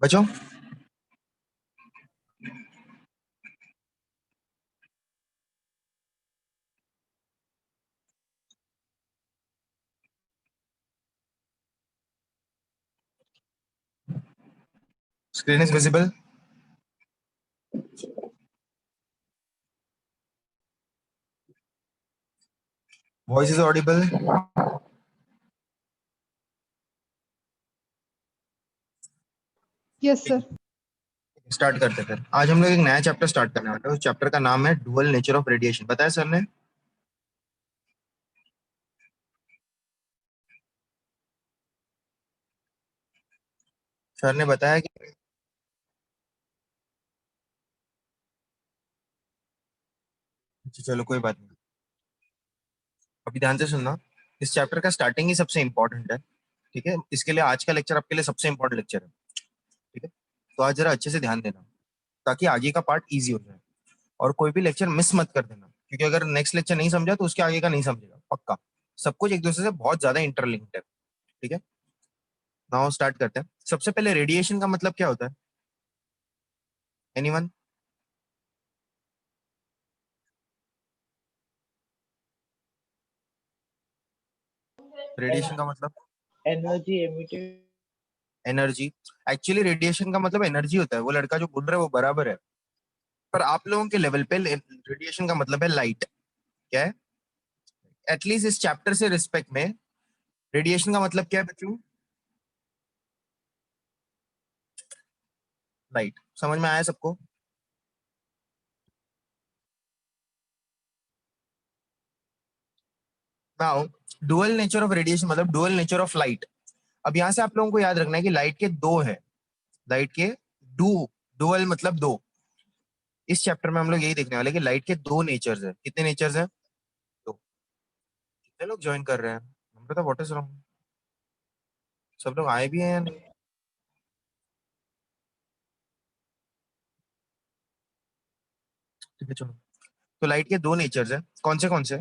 बच्चों, screen is visible. Voice is audible. Yes sir. Start करते हैं फिर। आज हम लोग एक नया चैप्टर स्टार्ट करने वाले हैं। उस चैप्टर का नाम है डुअल नेचर ऑफ रेडिएशन। बताया सर ने? सर ने बताया कि चलो कोई बात नहीं। अभी ध्यान से सुनना। इस चैप्टर का स्टार्टिंग ही सबसे इंपॉर्टेंट है। ठीक है, इसके लिए आज का लेक्चर आपके लिए सबसे इंपॉर्टेंट लेक्चर है। ठीक है, तो आज जरा अच्छे से ध्यान देना ताकि आगे का पार्ट इजी हो जाए। और कोई भी लेक्चर मिस मत कर देना, क्योंकि अगर नेक्स्ट लेक्चर नहीं समझा तो उसके आगे का नहीं समझेगा पक्का। सब कुछ एक दूसरे से बहुत ज्यादा इंटरलिंक्ड है। ठीक है, नाउ स्टार्ट करते हैं। सबसे पहले रेडिएशन का मतलब क्या होता है? एनीवन? रेडिएशन का मतलब energy emitted. Energy. Actually radiation का मतलब एनर्जी होता है। वो लड़का जो बोल रहा है वो बराबर है, पर आप लोगों के लेवल पे रेडिएशन का मतलब है लाइट। क्या है? एटलीस्ट इस चैप्टर से रिस्पेक्ट में रेडिएशन का मतलब क्या है बच्चों? लाइट। समझ में आया सबको? Now dual nature of radiation मतलब डुअल नेचर ऑफ लाइट। अब यहां से आप लोगों को याद रखना है कि लाइट के दो है। लाइट के डू डुअल मतलब दो। इस चैप्टर में हम लोग यही देखने वाले हैं कि लाइट के दो नेचर्स है। कितने नेचर्स है? दो। कितने लोग ज्वाइन कर रहे हैं? हम पता व्हाट इज रॉन्ग। सब लोग आए भी हैं या नहीं? ठीक है चलो। तो लाइट के दो नेचर्स है। कौन से?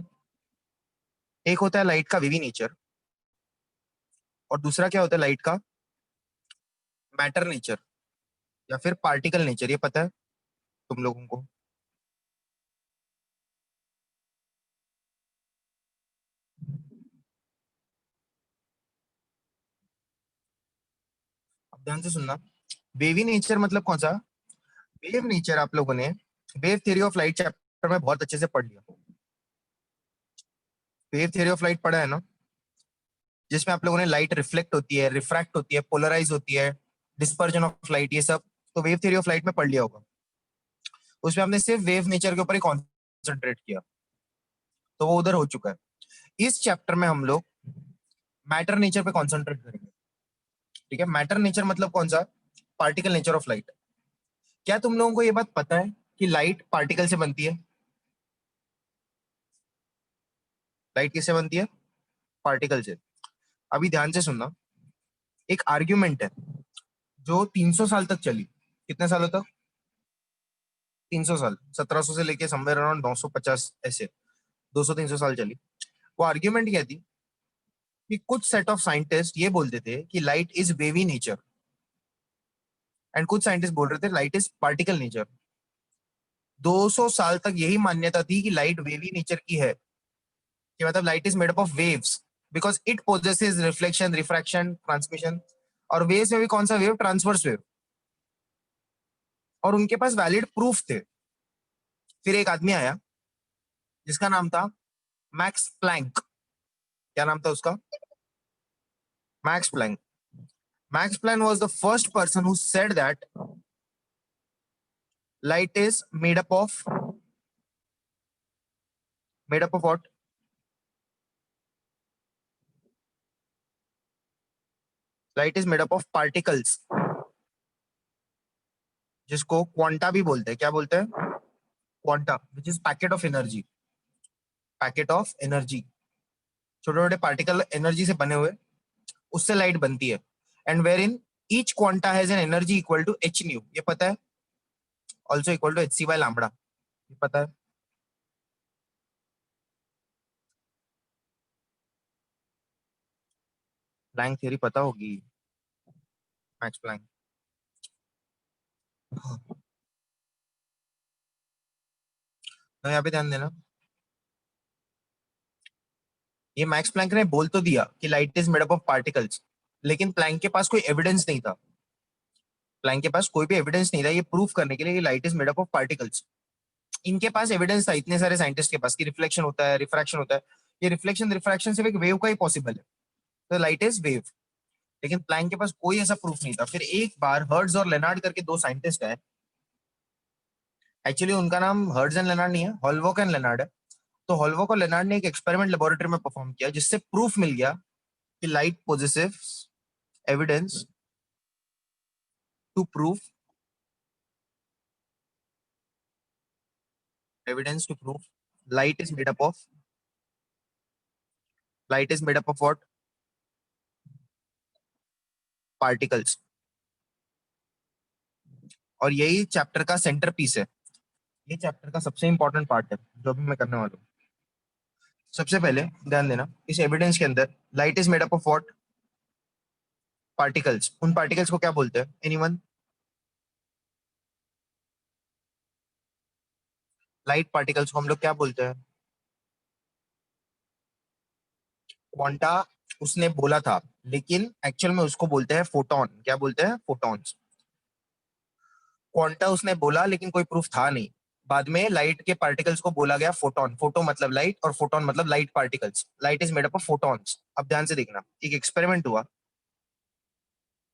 एक होता है लाइट का वेवी नेचर, और दूसरा क्या होता है लाइट का? मैटर नेचर या फिर पार्टिकल नेचर। ये पता है तुम लोगों को? अब ध्यान से सुनना। वेवी नेचर मतलब कौन सा? वेव नेचर आप लोगों ने wave theory of light chapter में बहुत अच्छे से पढ़ लिया। वेव थ्योरी ऑफ लाइट पढ़ा है ना, जिसमें आप लोगों ने लाइट रिफ्लेक्ट होती है, रिफ्रैक्ट होती है, पोलराइज होती है, डिस्पर्जन ऑफ लाइट, ये सब तो वेव थ्योरी ऑफ लाइट में पढ़ लिया होगा। उसमें हमने सिर्फ वेव नेचर के ऊपर ही कॉन्सेंट्रेट किया, तो वो उधर हो चुका है। इस चैप्टर में हम लोग मैटर नेचर पे कॉन्सेंट्रेट करेंगे। ठीक है, मैटर नेचर मतलब कौन सा? Particle nature of light. क्या तुम लोगों को ये बात पता है कि लाइट पार्टिकल से बनती है? लाइट किससे बनती है? पार्टिकल से। अभी ध्यान से सुनना। एक आर्ग्यूमेंट है जो 300 साल तक चली। कितने सालों तक? 300 साल। 1700 से लेके समवेयर अराउंड 950, ऐसे 200-300 साल चली। वो आर्ग्यूमेंट क्या थी कि कुछ सेट ऑफ साइंटिस्ट ये बोलते थे कि light is wavy nature, and कुछ साइंटिस्ट बोल रहे थे लाइट इज पार्टिकल नेचर। 200 साल तक यही मान्यता थी कि लाइट वेवी नेचर की है, कि मतलब light is made up of waves, because it possesses reflection, refraction, transmission. और वेव्स में भी कौन सा वेव? Transverse wave. और उनके पास वैलिड प्रूफ थे। फिर एक आदमी आया जिसका नाम था मैक्स प्लैंक। क्या नाम था उसका? Max Planck. Max Planck was the first person who said that light is made up of what? Light is made up of particles, जिसको क्वांटा भी बोलते हैं। क्या बोलते हैं? Quanta, which is packet of energy. Packet of energy, छोटे छोटे particle energy से बने हुए, उससे लाइट बनती है। And where in each quanta has an energy equal to h nu. ये पता है? Also equal to h c by lambda. ये पता है? प्लैंक थ्योरी पता होगी। Max Planck. तो यहाँ पे ध्यान देना, ये मैक्स प्लैंक ने बोल तो दिया कि light is made up of particles, लेकिन प्लैंक के पास कोई एविडेंस नहीं था। प्लैंक के पास कोई भी एविडेंस नहीं था ये प्रूफ करने के लिए कि light is made up of particles. इनके पास एविडेंस था, इतने सारे साइंटिस्ट के पास, कि रिफ्लेक्शन होता है, रिफ्रैक्शन होता है। ये रिफ्लेक्शन रिफ्रैक्शन सिर्फ एक वेव का ही पॉसिबल है, तो लाइट इज वेव। लेकिन प्लैंक के पास कोई ऐसा प्रूफ नहीं था। फिर एक बार हर्ट्ज और लेनार्ड करके दो साइंटिस्ट है, एक्चुअली उनका नाम हर्ट्ज एंड लेनार्ड नहीं है, हॉलवॉक एंड लेनार्ड है। तो हॉलवॉक और लेनार्ड ने एक एक्सपेरिमेंट लेबोरेटरी में परफॉर्म किया, जिससे प्रूफ मिल गया कि light possesses evidence to prove, evidence to prove light is made up of, light is made up of what? Particles. और यही चैप्टर का सेंटर पीस है, ये चैप्टर का सबसे इंपॉर्टेंट पार्ट है जो भी मैं करने वाला हूँ। सबसे पहले ध्यान देना, इस एविडेंस के अंदर light is made up of what? Particles. उन पार्टिकल्स को क्या बोलते हैं? एनीवन? लाइट पार्टिकल्स को हम लोग क्या बोलते हैं? क्वांटा उसने बोला था, लेकिन एक्चुअल में उसको बोलते हैं फोटोन। क्या बोलते हैं? फोटॉन्स। क्वांटा उसने बोला लेकिन कोई प्रूफ था नहीं। बाद में लाइट के पार्टिकल्स को बोला गया फोटोन। फोटो मतलब लाइट और फोटोन मतलब light particles. Light is made up of photons. अब ध्यान से देखना, एक एक्सपेरिमेंट हुआ,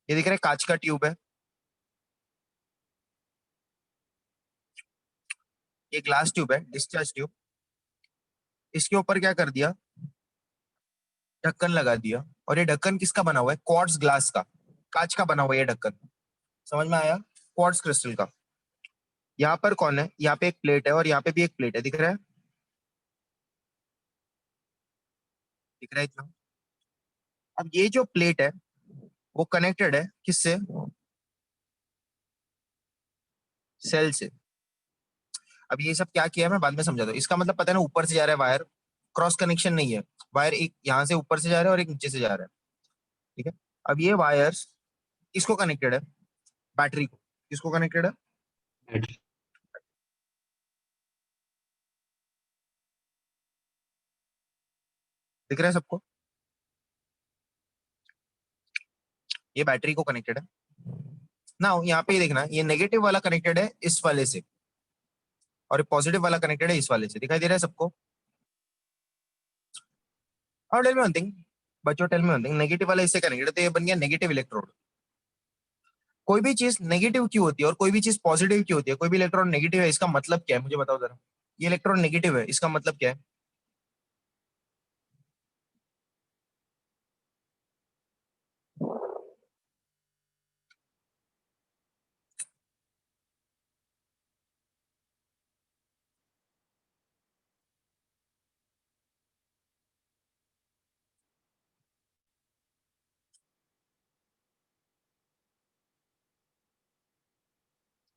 ये दिख रहा है कांच का ट्यूब है, ये ग्लास ट्यूब है, डिस्चार्ज ट्यूब। इसके ऊपर क्या कर दिया? ढक्कन लगा दिया। और ये ढक्कन किसका बना हुआ है? क्वार्ट्ज ग्लास का, कांच का बना हुआ है ये ढक्कन। समझ में आया? क्वार्ट्ज क्रिस्टल का। यहाँ पर कौन है? यहाँ पे एक प्लेट है और यहाँ पे भी एक प्लेट है, दिख रहा है? दिख रहा है इतना? अब ये जो प्लेट है वो कनेक्टेड है किससे? सेल से। अब ये सब क्या किया है मैं बाद में समझाता हूँ। इसका मतलब पता है ना, ऊपर से जा रहा है वायर, क्रॉस कनेक्शन नहीं है। वायर एक यहाँ से ऊपर से जा रहा है और एक नीचे से जा रहा है, ठीक है? अब ये वायर्स किसको कनेक्टेड है? बैटरी को। किसको कनेक्टेड है? दिख रहा है सबको? ये बैटरी को कनेक्टेड है ना। यहाँ पे ये देखना, ये नेगेटिव वाला कनेक्टेड है इस वाले से, और पॉजिटिव वाला कनेक्टेड है इस वाले से। दिखाई दे रहा है सबको? और टेल मी वन थिंग, बच्चों tell me one thing, negative वाला इससे कनेक्टेड है तो ये बन गया नेगेटिव इलेक्ट्रोड। कोई भी चीज नेगेटिव क्यों होती है और कोई भी चीज पॉजिटिव क्यों होती है? कोई भी इलेक्ट्रॉन नेगेटिव है, इसका मतलब क्या है मुझे बताओ जरा। ये इलेक्ट्रॉन नेगेटिव है, इसका मतलब क्या है?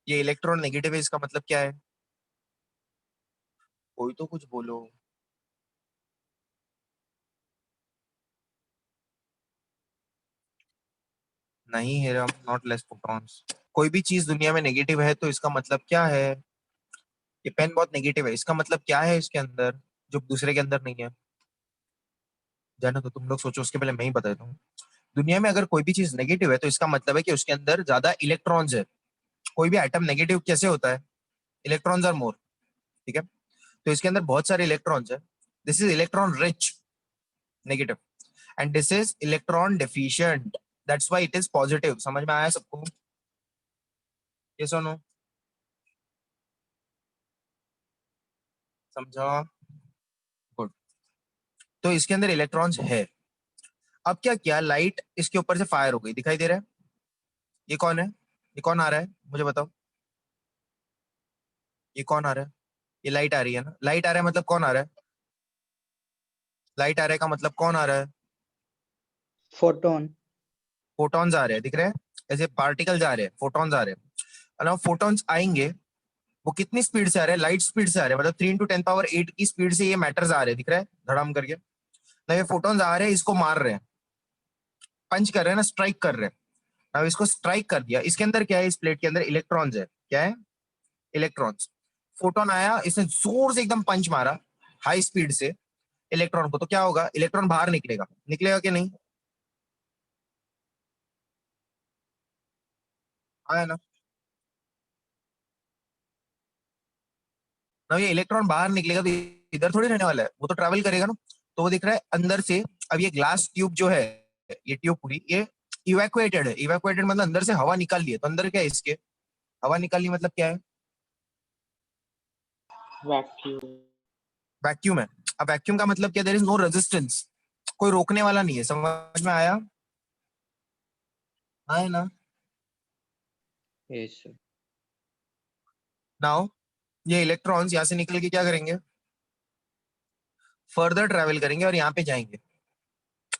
ये इलेक्ट्रॉन नेगेटिव है, इसका मतलब क्या है? कोई तो कुछ बोलो। नहीं है, नॉट लेस प्रोटॉन्स। कोई भी चीज दुनिया में नेगेटिव है तो इसका मतलब क्या है? ये पेन बहुत नेगेटिव है, इसका मतलब क्या है इसके अंदर जो दूसरे के अंदर नहीं है? जानो तो तुम लोग सोचो, उसके पहले मैं ही बता देता हूँ। दुनिया में अगर कोई भी चीज नेगेटिव है तो इसका मतलब है कि उसके अंदर ज्यादा इलेक्ट्रॉन्स है। कोई भी एटम नेगेटिव कैसे होता है? इलेक्ट्रॉन्स आर मोर, ठीक है? तो इसके अंदर बहुत सारे इलेक्ट्रॉन्स है। This is electron rich negative, and this is electron deficient, that's why it is positive. समझ में आया सबको? ये सुनो, समझा? गुड। तो इसके अंदर इलेक्ट्रॉन्स है। अब क्या किया, लाइट इसके ऊपर से फायर हो गई, दिखाई दे रहा है? ये कौन है? ये कौन आ रहा है मुझे बताओ? ये कौन आ रहा है? ये लाइट आ रही है ना। लाइट आ रहा है मतलब कौन आ रहा है? लाइट आ रहा है का मतलब कौन आ रहा है? photon, फोटॉन्स आ रहे हैं, दिख रहे हैं? ऐसे पार्टिकल्स आ रहे हैं, फोटॉन्स आ रहे हैं। और फोटॉन्स आएंगे, वो कितनी स्पीड से आ रहे हैं? लाइट स्पीड से आ रहे हैं, मतलब 3 × 10⁸ की स्पीड से ये मैटर्स आ रहे हैं, दिख रहा है धड़ाम करके ना? ये फोटॉन्स आ रहे हैं, इसको मार रहे हैं, पंच कर रहे हैं ना, स्ट्राइक कर रहे हैं। अब इसको स्ट्राइक कर दिया, इसके अंदर क्या है, इस प्लेट के अंदर इलेक्ट्रॉन्स है, क्या है, इलेक्ट्रॉन्स। फोटोन आया, इसने जोर से एकदम पंच मारा हाई स्पीड से इलेक्ट्रॉन को, तो क्या होगा, इलेक्ट्रॉन बाहर निकलेगा, निकलेगा कि नहीं, आया ना। ना ये इलेक्ट्रॉन बाहर निकलेगा तो इधर थोड़ी रहने वाला है, वो तो ट्रैवल करेगा ना। तो वो दिख रहा है अंदर से। अब ये ग्लास ट्यूब जो है, ये ट्यूब पूरी ये इवैक्यूएटेड है। इवैक्यूएटेड मतलब अंदर से हवा निकाल ली है, तो अंदर क्या है इसके, हवा निकाल ली मतलब क्या है, vacuum, वैक्यूम है। अब वैक्यूम का मतलब क्या, देयर इज नो रेजिस्टेंस, कोई रोकने वाला नहीं है, समझ में आया, आया ना। yes sir, नाउ ये इलेक्ट्रॉन्स यहाँ से निकल के क्या करेंगे, फर्दर ट्रेवल करेंगे और यहाँ पे जाएंगे,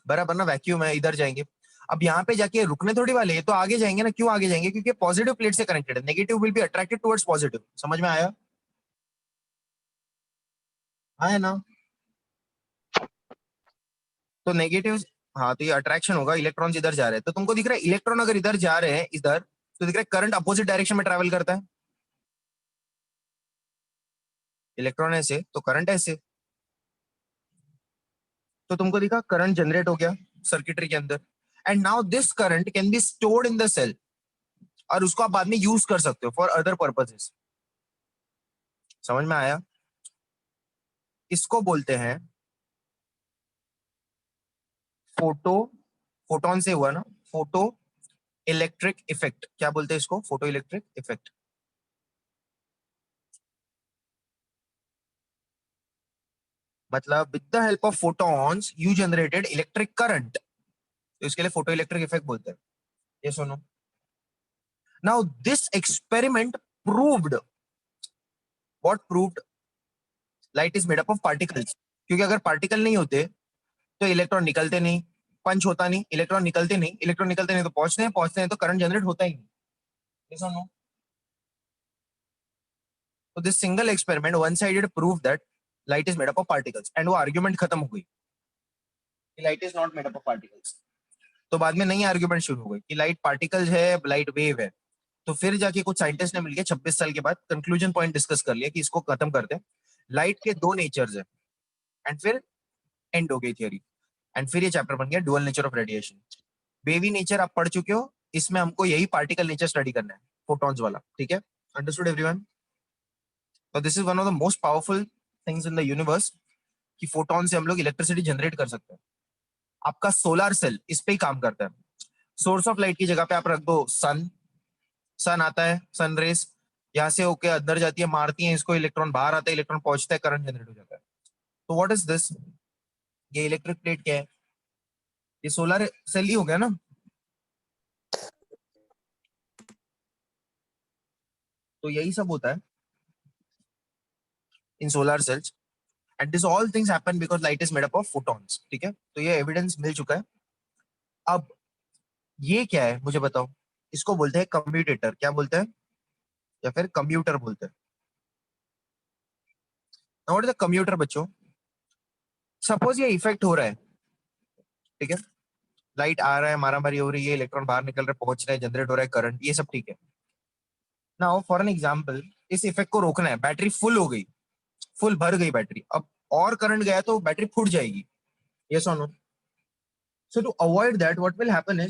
बराबर ना, वैक्यूम है, इधर जाएंगे। अब यहाँ पे जाके रुकने थोड़ी वाले, ये तो आगे जाएंगे ना, क्यों आगे जाएंगे, क्योंकि पॉजिटिव प्लेट से कनेक्टेड है, negative will be attracted towards positive, समझ में आया, आया ना। तो नेगेटिव, हाँ, तो ये अट्रैक्शन होगा, इलेक्ट्रॉन्स इधर जा रहे हैं, तो तुमको दिख रहा है इलेक्ट्रॉन अगर इधर जा रहे हैं, इधर, तो दिख रहा है करंट अपोजिट डायरेक्शन में ट्रैवल करता है, इलेक्ट्रॉन ऐसे तो करंट ऐसे, तो तुमको दिखा करंट जनरेट हो गया सर्किटरी के अंदर। And now this current can be stored in the cell, और उसको आप बाद में यूज कर सकते हो फॉर अदर पर्पसेस, समझ में आया। इसको बोलते हैं फोटो, फोटोन से हुआ ना, फोटो इलेक्ट्रिक इफेक्ट, क्या बोलते हैं इसको, फोटो इलेक्ट्रिक इफेक्ट। मतलब with the help of photons you generated electric current, तो इसके लिए फोटो इलेक्ट्रिक इफेक्ट बोलते हैं। ये सुनो, now this experiment proved, what proved, light is made up of particles, क्योंकि अगर पार्टिकल नहीं होते तो इलेक्ट्रॉन निकलते नहीं, पंच होता नहीं, इलेक्ट्रॉन निकलते नहीं, इलेक्ट्रॉन निकलते नहीं तो पहुंचते हैं तो करंट जनरेट होता ही नहीं। Yes or no? So this single experiment one sided proved that light is made up of particles, and वो आर्ग्यूमेंट खत्म हो गई कि light is not made up of particles. तो बाद में नई आर्ग्यूमेंट शुरू हो गई कि लाइट पार्टिकल्स है, लाइट वेव है। तो फिर जाके कुछ साइंटिस्ट ने मिलकर 26 साल के बाद कंक्लूजन पॉइंट डिस्कस कर लिया कि इसको खत्म करते हैं, लाइट के दो नेचर्स है, एंड फिर एंड हो गई थियरी। एंड फिर ये चैप्टर बन गया dual nature of radiation. Wavy nature आप पढ़ चुके हो, इसमें हमको यही पार्टिकल नेचर स्टडी करना है, फोटॉन्स वाला, ठीक है, अंडरस्टूड एवरीवन। तो this is one of the most powerful things in the universe, कि फोटॉन से हम लोग इलेक्ट्रिसिटी जनरेट कर सकते हैं। आपका सोलर सेल इस पे ही काम करता है। सोर्स ऑफ लाइट की जगह पे आप रख दो सन, सन आता है, सन रेस यहाँ से होके अंदर जाती है, मारती है इसको, इलेक्ट्रॉन बाहर आता है, इलेक्ट्रॉन पहुंचता है, करंट जनरेट हो जाता है। तो व्हाट इज दिस, ये इलेक्ट्रिक प्लेट क्या है, ये सोलर सेल ही हो गया ना। तो यही सब होता है in solar cells, and this all things happen because light is made up of photons, ठीक है, तो ये एविडेंस मिल चुका है। अब ये क्या है मुझे बताओ, इसको बोलते हैं कम्यूटेटर, क्या बोलते हैं, या फिर कंप्यूटर बोलते हैं। व्हाट इज द कंप्यूटर बच्चों, सपोज ये इफेक्ट हो रहा है, ठीक है, लाइट आ रहा है, मारामारी हो रही है, इलेक्ट्रॉन बाहर निकल रहे, पहुंच रहे हैं, जनरेट हो रहा है करंट, ये सब ठीक है। नाउ फॉर एन एग्जांपल, इस इफेक्ट को रोकना है, बैटरी फुल हो गई, फुल भर गई बैटरी, अब और करंट गया तो बैटरी फूट जाएगी, यस और no. So to avoid that what will happen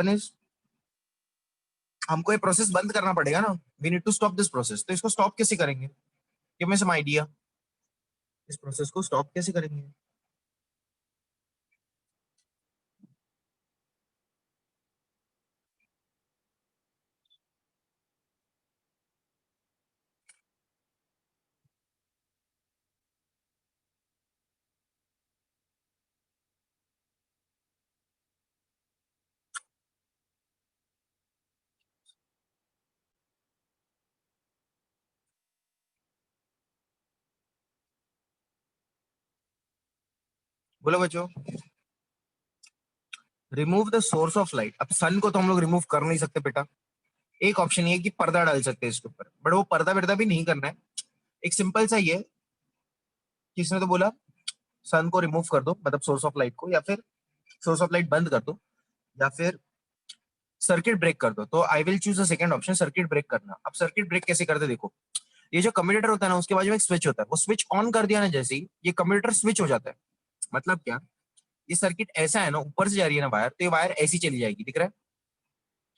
is हमको ये प्रोसेस बंद करना पड़ेगा ना, we need to stop this process. तो इसको स्टॉप कैसे करेंगे, गिव मी सम आइडिया, इस प्रोसेस को स्टॉप कैसे करेंगे। बोलो बच्चों, remove the source of light. अब सन को तो हम लोग रिमूव कर नहीं सकते बेटा, एक ऑप्शन ये है कि पर्दा डाल सकते हैं इसके ऊपर, बट वो पर्दा वर्दा भी नहीं करना है। एक सिंपल सा ये, किसने तो बोला, सन को रिमूव कर दो, मतलब सोर्स ऑफ लाइट को, या फिर सोर्स ऑफ लाइट बंद कर दो, या फिर सर्किट ब्रेक कर दो, तो I will choose the second option, circuit break करना। अब सर्किट ब्रेक कैसे करते देखो, ये जो कम्यूटेटर होता है ना, उसके बाजू में एक स्विच होता है, वो स्विच ऑन कर दिया ना जैसे ही, ये कम्यूटेटर स्विच हो जाता है। मतलब क्या, ये सर्किट ऐसा है ना, ऊपर से जा रही है ना वायर, तो ये वायर ऐसी चली जाएगी, दिख रहा है,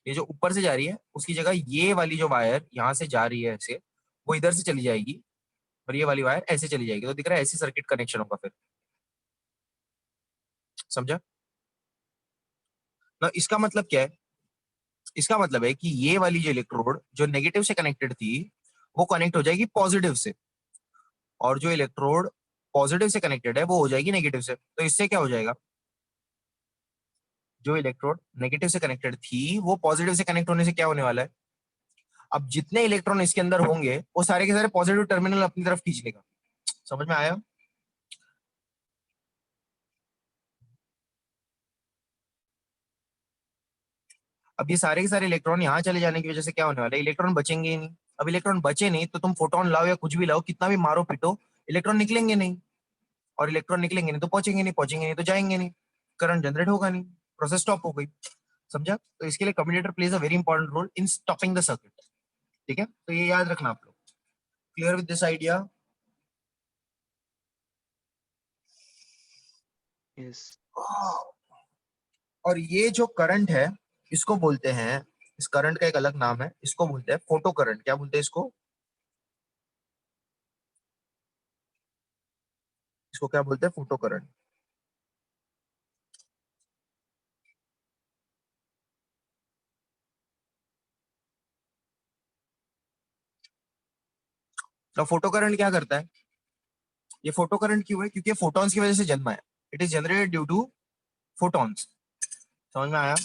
ये जो ऊपर से जा रही है उसकी जगह ये वाली जो वायर यहाँ से जा रही है ऐसे, वो इधर से चली जाएगी, और ये वाली वायर ऐसे चली जाएगी, तो दिख रहा है ऐसी सर्किट कनेक्शन होगा फिर। समझा ना? इसका मतलब क्या है, इसका मतलब है कि ये वाली जो इलेक्ट्रोड जो नेगेटिव से कनेक्टेड थी, वो कनेक्ट हो जाएगी पॉजिटिव से, और जो इलेक्ट्रोड पॉजिटिव से कनेक्टेड है वो हो जाएगी नेगेटिव से। तो इससे क्या हो जाएगा, जो इलेक्ट्रोड नेगेटिव से कनेक्टेड थी वो पॉजिटिव से कनेक्ट होने से क्या होने वाला है, अब जितने इलेक्ट्रॉन इसके अंदर होंगे वो सारे के सारे पॉजिटिव टर्मिनल अपनी तरफ खींच लेगा। समझ में आया? अब ये सारे के सारे इलेक्ट्रॉन यहाँ चले जाने की वजह से क्या होने वाला है, इलेक्ट्रॉन बचेंगे ही नहीं। अब इलेक्ट्रॉन बचे नहीं तो तुम फोटोन लाओ या कुछ भी लाओ, कितना भी मारो पीटो, इलेक्ट्रॉन निकलेंगे नहीं, और इलेक्ट्रॉन निकलेंगे नहीं तो पहुंचेंगे नहीं, पहुंचेंगे नहीं तो जाएंगे नहीं, करंट जनरेट होगा नहीं, प्रोसेस स्टॉप हो गई। समझा? तो इसके लिए commutator plays a very important role in stopping the circuit. ठीक है, तो ये याद रखना आप लोग। Clear with this idea? Yes. और ये जो करंट है, इसको बोलते हैं, इस करंट का एक अलग नाम है, इसको बोलते हैं फोटो करंट। क्या बोलते हैं इसको? इसको क्या बोलते हैं? Photo current. तो फोटो करंट क्या करता है? ये फोटो करंट क्यों है? क्योंकि ये फोटॉन्स की वजह से जन्मा है। It is generated due to photons. समझ में आया?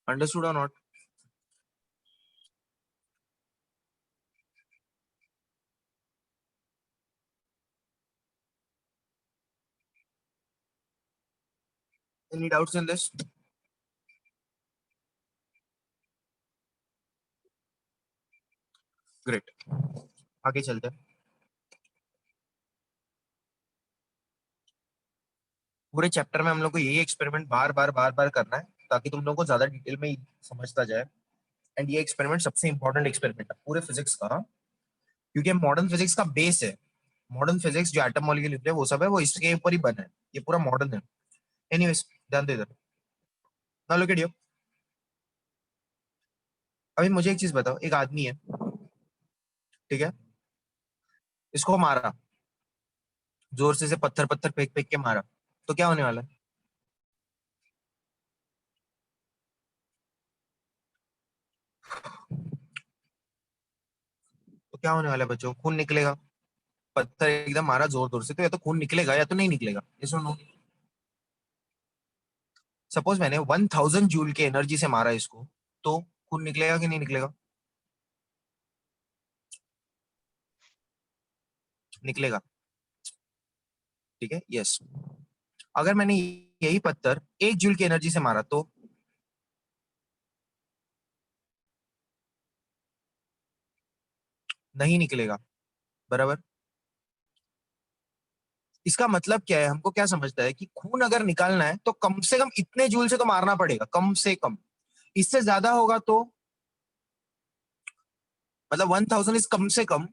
अंडरस्टूड और not? Any doubts in this? Great, आगे चलते हैं। पूरे चैप्टर में हम लोग को यही एक्सपेरिमेंट बार बार बार बार करना है, ताकि तुम लोग को ज्यादा डिटेल में समझता जाए। एंड ये एक्सपेरिमेंट सबसे इंपॉर्टेंट एक्सपेरिमेंट है पूरे फिजिक्स का, क्योंकि मॉडर्न फिजिक्स का बेस है। मॉडर्न फिजिक्स जो एटम मॉलिक्यूल वो सब है, वो इसके ऊपर ही बना है, ये पूरा मॉडर्न है। एनीवेज, ध्यान दे इधर। Now look eight you. अभी मुझे एक चीज बताओ, एक आदमी है, ठीक है, इसको मारा, जोर से पत्थर पत्थर फेंक फेंक के मारा, तो क्या होने वाला है? तो क्या होने वाला है बच्चों? खून निकलेगा। पत्थर एकदम मारा जोर जोर से, तो या तो खून निकलेगा या तो नहीं निकलेगा, ये सुनो। सपोज मैंने 1000 जूल के एनर्जी से मारा इसको, तो खून निकलेगा कि नहीं निकलेगा? निकलेगा। ठीक है, यस। अगर मैंने यही पत्थर 1 जूल की एनर्जी से मारा तो नहीं निकलेगा। बराबर। इसका मतलब क्या है, हमको क्या समझता है कि खून अगर निकालना है तो कम से कम इतने जूल से तो मारना पड़ेगा, कम से कम। इससे ज्यादा होगा तो, मतलब 1000 इज कम से कम,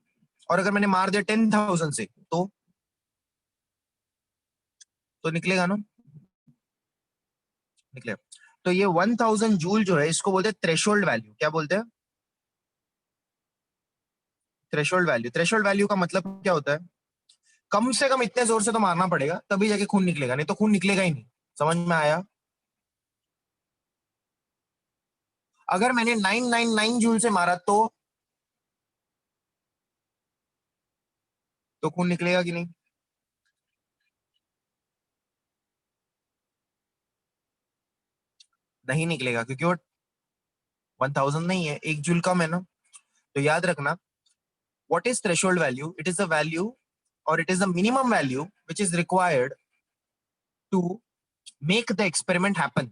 और अगर मैंने मार दिया 10,000 से, तो निकलेगा ना? निकलेगा। तो ये 1000 जूल जो है, इसको बोलते हैं थ्रेशोल्ड वैल्यू। क्या बोलते हैं? Threshold value. थ्रेशोल्ड वैल्यू का मतलब क्या होता है? कम से कम इतने जोर से तो मारना पड़ेगा, तभी जाके खून निकलेगा, नहीं तो खून निकलेगा ही नहीं। समझ में आया? अगर मैंने 999 जूल से मारा तो खून निकलेगा कि नहीं? नहीं निकलेगा, क्योंकि वो 1000 नहीं है, 1 जूल कम है ना। तो याद रखना, what is threshold value? It is the value, or it is the minimum value which is required to make the experiment happen.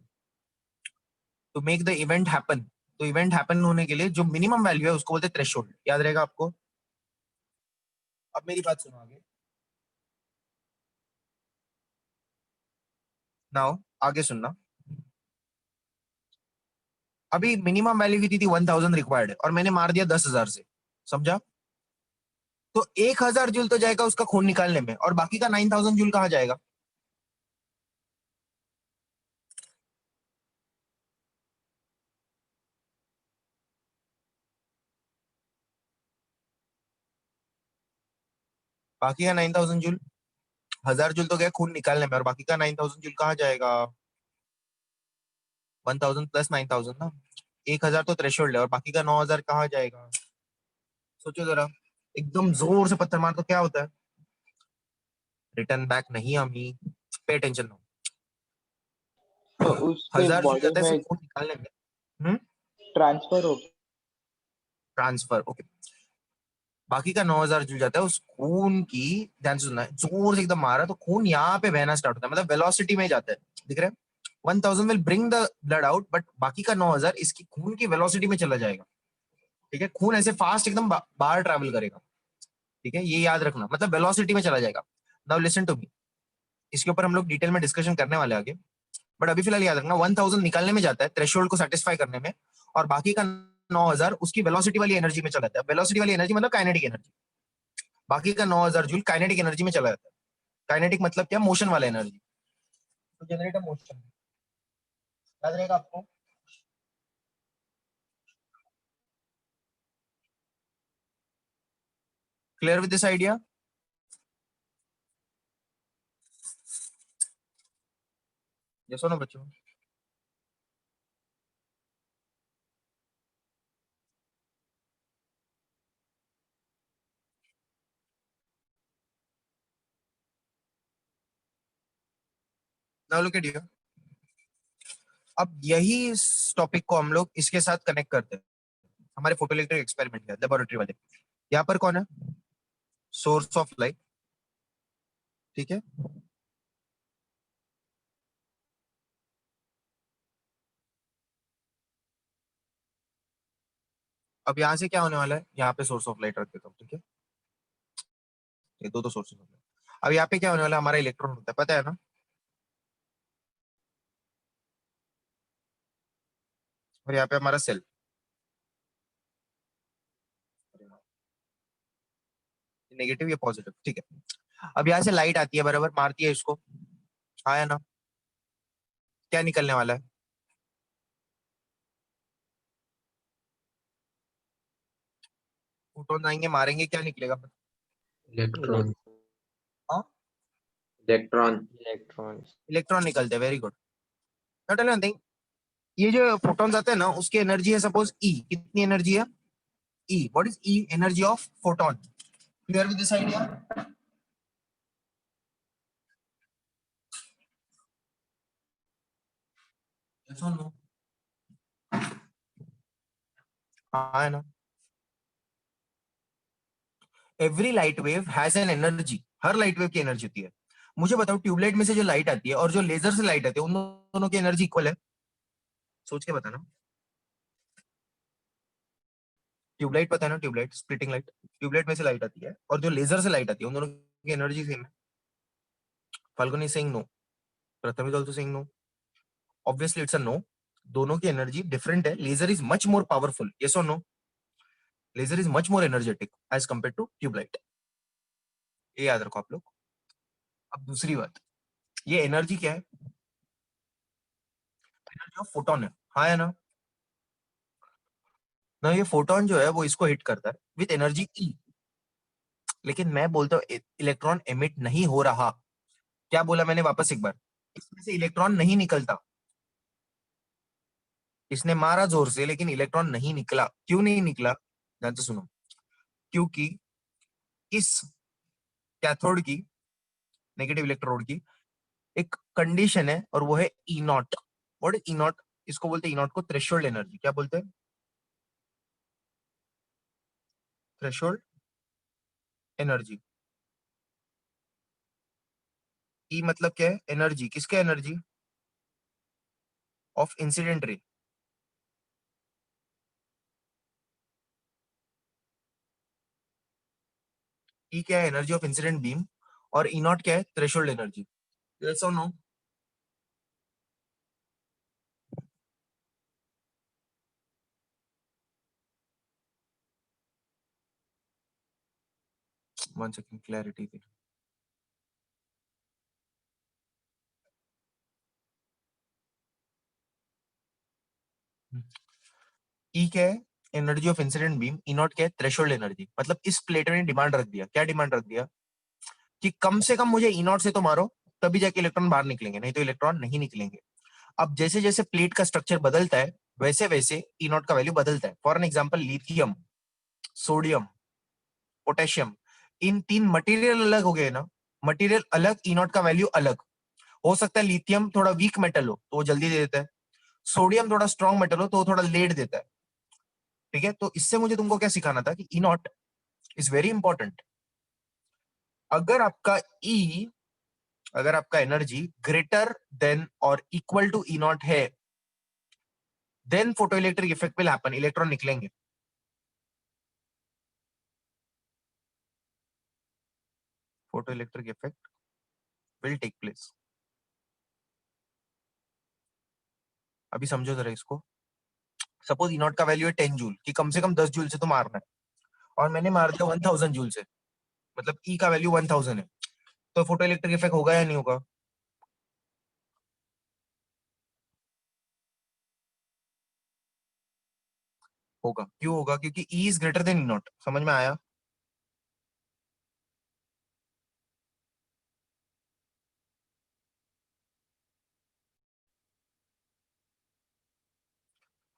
To make the event happen, तो इवेंट हैपन होने के लिए जो मिनिमम वैल्यू है उसको बोलते हैं threshold, याद रहेगा आपको। अब मेरी बात सुनो आगे, नाउ आगे सुनना। अभी मिनिमम वैल्यू की थी 1000 रिक्वायर्ड है और मैंने मार दिया 10,000 से, समझा? तो 1000 जूल तो जाएगा उसका खून निकालने में, और बाकी का 9000 जूल कहाँ जाएगा? बाकी का 9000 जूल, 1000 जूल तो गया खून निकालने में, और बाकी का 9000 जूल कहाँ जाएगा? 1000 प्लस 9000 ना, 1000 तो थ्रेशोल्ड है, और बाकी का 9000 कहाँ जाएगा? सोचो जरा, एकदम जोर से पत्थर मार तो क्या होता है? रिटर्न बैक नहीं अमी, पे टेंशन नो। तो उससे 1000 जूल बॉडी जाता है में सिर्फ खून निकालने में। ट्रांसफर हो। Transfer, okay. बाकी का 9000 जूल जाता है उस खून की, ध्यान से सुनना है, जोर से एकदम मारा तो खून यहाँ पे बहना स्टार्ट होता है, मतलब वेलोसिटी में जाता है, दिख रहा है? 1000 will bring the blood out, but बाकी का 9000 इसकी खून की वेलोसिटी में चला जाएगा। ठीक है, खून ऐसे फास्ट एकदम बाहर ट्रैवल करेगा। ठीक है, ये याद रखना, मतलब वेलोसिटी में चला जाएगा। नाउ लिसन टू मी, इसके ऊपर हम लोग डिटेल में डिस्कशन करने वाले आगे, बट अभी फिलहाल याद रखना 1000 निकालने में जाता है थ्रेशोल्ड को सेटिस्फाई करने में, और बाकी का 9000 उसकी वेलोसिटी वाली एनर्जी में चला जाता है। वेलोसिटी वाली एनर्जी मतलब काइनेटिक एनर्जी। बाकी का 9000 जूल काइनेटिक एनर्जी में चला जाता है। काइनेटिक मतलब क्या? मोशन वाला एनर्जी, तो जनरेट मोशन, याद रहेगा आपको। Clear with this idea? ये सुनो बच्चों, नाउ लुक एट हियर। अब यही टॉपिक को हम लोग इसके साथ कनेक्ट करते हैं, हमारे फोटोइलेक्ट्रिक एक्सपेरिमेंट के लेबोरेटरी वाले। यहाँ पर कौन है? सोर्स ऑफ लाइट, ठीक है। अब यहाँ से क्या होने वाला है, यहाँ पे सोर्स ऑफ लाइट रख देता हूँ, ठीक है। ये दो सोर्सेस ऑफ लाइट। अब यहाँ पे क्या होने वाला है, हमारा इलेक्ट्रॉन होता है, पता है ना? और यहाँ पे हमारा सेल, नेगेटिव या पॉजिटिव, ठीक है। अब यहाँ से लाइट आती है, बराबर, मारती है इसको, आया ना? क्या निकलने वाला है? फोटोन आएंगे, मारेंगे, क्या निकलेगा? इलेक्ट्रॉन। हाँ, इलेक्ट्रॉन। इलेक्ट्रॉन्स। इलेक्ट्रॉन निकलते हैं, very good. Not one thing, ये जो फोटॉन्स आते हैं ना, उसकी एनर्जी है सपोज ई, कितनी एनर्जी है? E, what is E? Energy of photon. Clear with this idea? Yes और नो? हाँ है ना? Every light wave has an energy, हर लाइट वेव की एनर्जी होती है। मुझे बताओ, ट्यूबलाइट में से जो लाइट आती है और जो लेजर से लाइट आती है, उन दोनों की एनर्जी इक्वल है? सोच के बताना। ट्यूबलाइट पता है ना, ट्यूबलाइट, स्प्लिटिंग लाइट, ट्यूबलाइट में से लाइट आती है और जो लेजर से लाइट आती है, उन दोनों की एनर्जी सेम है। Falguni saying no, Pratham is also saying no, obviously it's a no. दोनों की एनर्जी डिफरेंट है, laser is much more powerful, yes और no? Laser is much more energetic as compared to tubelight, ये याद रखो आप लोग। अब दूसरी बात, ये एनर्जी क्या है? एनर्जी ऑफ फोटोन है, हाँ है ना? ना ये फोटोन जो है वो इसको हिट करता है विथ एनर्जी ई, लेकिन मैं बोलता हूँ इलेक्ट्रॉन एमिट नहीं हो रहा। क्या बोला मैंने, वापस एक बार, इसमें से इलेक्ट्रॉन नहीं निकलता। इसने मारा जोर से लेकिन इलेक्ट्रॉन नहीं निकला, क्यों नहीं निकला? ध्यान से सुनो, क्योंकि इस कैथोड की, नेगेटिव इलेक्ट्रोड की एक कंडीशन है, और वो है ई नॉट। और ई नॉट, इसको बोलते हैं ई नॉट को थ्रेशोल्ड एनर्जी। क्या बोलते हैं? Threshold energy. ई मतलब क्या है? एनर्जी, किसके एनर्जी? ऑफ इंसिडेंट रे, ई क्या है, एनर्जी ऑफ इंसिडेंट बीम, और ई नॉट क्या है, थ्रेशोल्ड एनर्जी। यस और नो? वन सेकंड, क्लैरिटी के ई क्या है, energy of incident beam, E not क्या है, थ्रेशोल्ड एनर्जी। मतलब इस प्लेट ने डिमांड रख दिया, क्या डिमांड रख दिया, कि कम से कम मुझे ई नॉट से तो मारो, तभी जाके इलेक्ट्रॉन बाहर निकलेंगे, नहीं तो इलेक्ट्रॉन नहीं निकलेंगे। अब जैसे जैसे प्लेट का स्ट्रक्चर बदलता है, वैसे वैसे ई नॉट का वैल्यू बदलता है। For an example, lithium, sodium, potassium, इन तीन मटेरियल अलग हो गए ना, मटेरियल अलग, ई नॉट का वैल्यू अलग। हो सकता है लिथियम थोड़ा वीक मेटल हो तो वो जल्दी दे देता है, सोडियम थोड़ा स्ट्रॉन्ग मेटल हो तो वो थोड़ा लेट देता है। ठीक है, तो इससे मुझे तुमको क्या सिखाना था कि E naught is very important. अगर आपका ई, अगर आपका एनर्जी ग्रेटर देन और इक्वल टू ई नॉट है, then photo electric effect will happen, electron निकलेंगे। Photo electric effect will take place. अभी समझो जरा इसको। सपोज ई नॉट का वैल्यू है 10 जूल, कि कम से कम 10 जूल से तो मारना है, और मैंने मार दिया 1000 जूल से, मतलब ई का वैल्यू 1000 है, तो फोटो इलेक्ट्रिक इफेक्ट होगा या नहीं होगा? होगा। क्यों होगा? क्योंकि E is greater than E not. समझ में आया?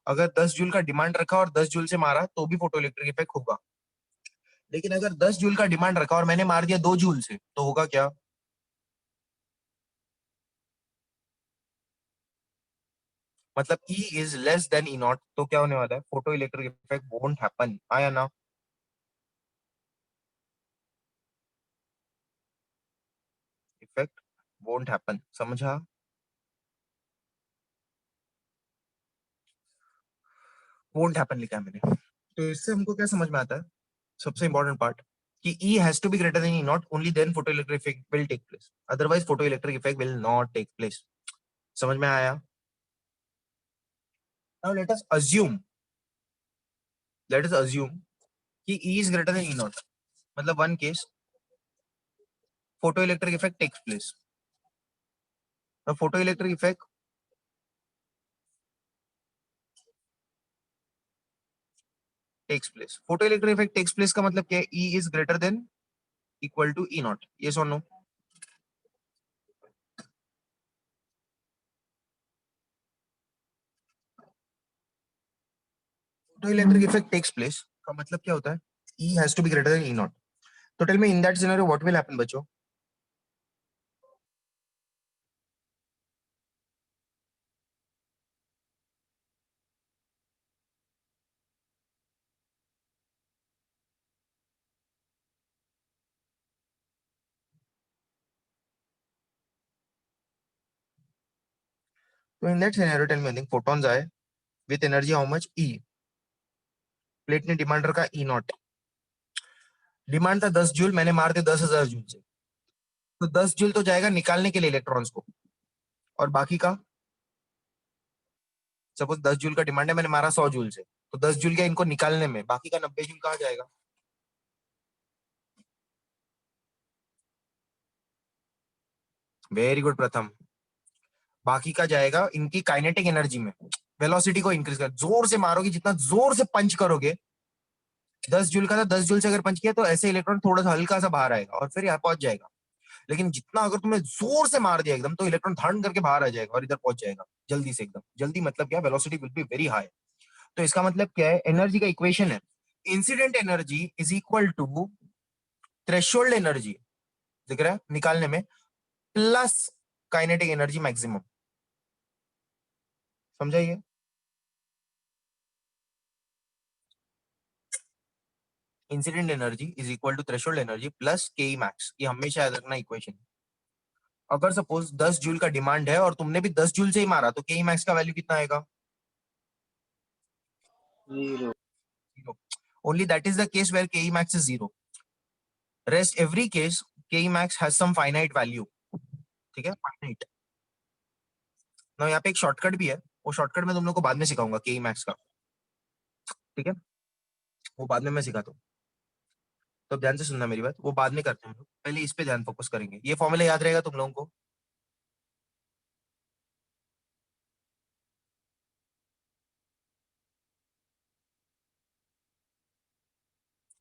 अगर 10 जूल का डिमांड रखा और 10 जूल से मारा तो भी फोटो इलेक्ट्रिक इफेक्ट होगा। लेकिन अगर 10 जूल का डिमांड रखा और मैंने मार दिया 2 जूल से, तो होगा क्या? मतलब E is less than E not, तो क्या होने वाला है, photo electric effect won't happen. आया ना? इफेक्ट वोंट हैपन, समझा? वोंट हैपन लिखा है मैंने। तो इससे हमको क्या समझ में आता है, सबसे इंपॉर्टेंट पार्ट, कि E has to be greater than E naught, only then photoelectric effect will take place, otherwise photoelectric effect will not take place। समझ में आया? Now let us assume कि E is greater than E naught, मतलब one case photoelectric effect takes place। now photoelectric effect takes place, photoelectric effect takes place का मतलब क्या है, E is greater than equal to E naught, yes or no? photoelectric effect takes place का मतलब क्या होता है, E has to be greater than E naught। तो tell me in that scenario what will happen बच्चों? तो in that scenario tell me one thing, photons आए with energy how much, E। Plate ने डिमांड रखा ई not, demand था 10 joule, मैंने मार दिया 10,000 जूल से, तो 10 जूल तो जाएगा निकालने के लिए इलेक्ट्रॉन्स को, और बाकी का, सपोज 10 जूल का डिमांड है, मैंने मारा 100 जूल से, तो 10 जूल का इनको निकालने में बाकी का 90 जूल कहाँ जाएगा? वेरी गुड प्रथम। बाकी का जाएगा इनकी काइनेटिक एनर्जी में, वेलोसिटी को इंक्रीज कर, जोर से मारोगे, जितना जोर से पंच करोगे, 10 जूल का था, 10 जूल से अगर पंच किया तो ऐसे इलेक्ट्रॉन थोड़ा सा हल्का सा बाहर आएगा और फिर यहाँ पहुंच जाएगा। लेकिन जितना अगर तुमने जोर से मार दिया एकदम, तो इलेक्ट्रॉन धन करके बाहर आ जाएगा और इधर पहुंच जाएगा जल्दी से, एकदम जल्दी। मतलब क्या, velocity will be very high. तो इसका मतलब क्या है, एनर्जी का इक्वेशन है, incident energy is equal to threshold energy, दिख रहा है निकालने में, प्लस काइनेटिक एनर्जी मैक्सिमम। समझाइए? Incident energy is equal to threshold energy plus K max, ये हमेशा याद रखना इक्वेशन। अगर सपोज 10 जूल का डिमांड है और तुमने भी 10 जूल से ही मारा, तो के मैक्स का वैल्यू कितना आएगा? 0। Only that is the case where K max is 0। Rest every case K max has some finite value, ठीक है, फाइनाइट। ना यहाँ पे एक शॉर्टकट भी है, वो शॉर्टकट मैं तुम लोग को बाद में सिखाऊंगा के मैक्स का, ठीक है, वो बाद में मैं सिखाता हूँ। तो ध्यान से सुनना मेरी बात, वो बाद में करते हैं हम लोग, पहले इस पे ध्यान फोकस करेंगे। ये फॉर्मूला याद रहेगा तुम लोगों को?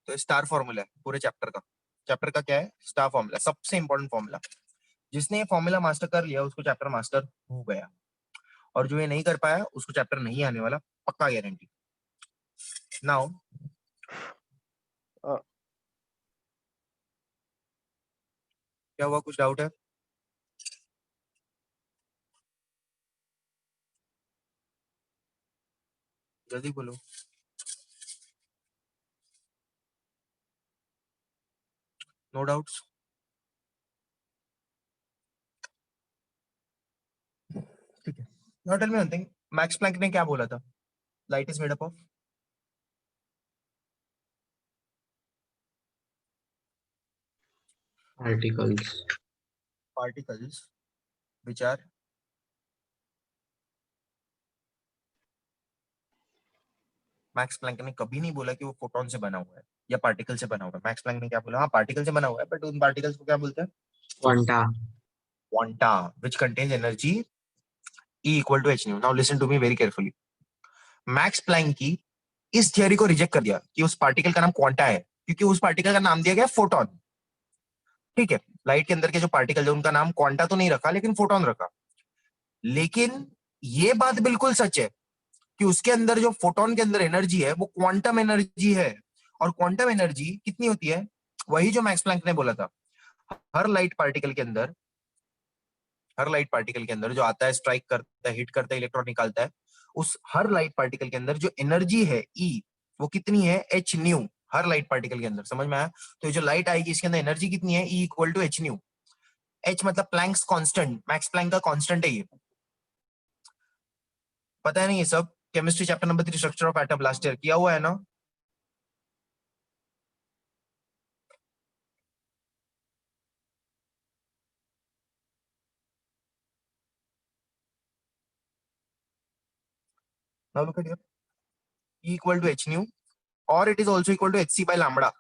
तो स्टार फॉर्मूला है पूरे चैप्टर का। चैप्टर का क्या है? स्टार फॉर्मूला, सबसे इंपॉर्टेंट फॉर्मूला। जिसने ये फॉर्मूला मास्टर कर लिया उसको चैप्टर मास्टर हो गया, और जो ये नहीं कर पाया उसको चैप्टर नहीं आने वाला, पक्का गारंटी। नाउ अ, क्या हुआ, कुछ डाउट है? जल्दी बोलो। No doubts? ठीक है, now tell me one thing, Max Planck ने क्या बोला था? Light is made up of particles. Particles which are, Max Planck ने कभी नहीं बोला कि वो फोटोन से बना हुआ है या पार्टिकल से बना हुआ है। मैक्स प्लैंक ने क्या बोला? हाँ पार्टिकल से बना हुआ है, बट उन पार्टिकल्स को क्या बोलते हैं? Quanta. Quanta, which contains energy E equal to h nu. Now listen to me very carefully. Max Planck की इस थियरी को रिजेक्ट कर दिया कि उस पार्टिकल का नाम क्वांटा है, क्योंकि उस पार्टिकल का नाम दिया गया फोटोन, ठीक है। लाइट के अंदर के जो पार्टिकल है उनका नाम क्वांटा तो नहीं रखा, लेकिन फोटोन रखा। लेकिन ये बात बिल्कुल सच है कि उसके अंदर जो फोटोन के अंदर एनर्जी है वो क्वांटम एनर्जी है। और क्वांटम एनर्जी कितनी होती है? वही जो मैक्स प्लैंक ने बोला था, हर लाइट पार्टिकल के अंदर, हर लाइट पार्टिकल के अंदर जो आता है, स्ट्राइक करता है, हिट करता है, इलेक्ट्रॉन निकालता है, उस हर लाइट पार्टिकल के अंदर जो एनर्जी है ई, वो कितनी है? H nu. हर लाइट पार्टिकल के अंदर, समझ में आया? तो ये जो लाइट आएगी इसके अंदर एनर्जी कितनी है? E equal to h nu. H मतलब प्लैंक्स कांस्टेंट, मैक्स प्लैंक का कांस्टेंट है ये। पता है नहीं ये सब? Chemistry chapter number 3 structure of atom last year किया हुआ है ना? Now look at here, E equal to h nu, or it is also equal to hc by lambda.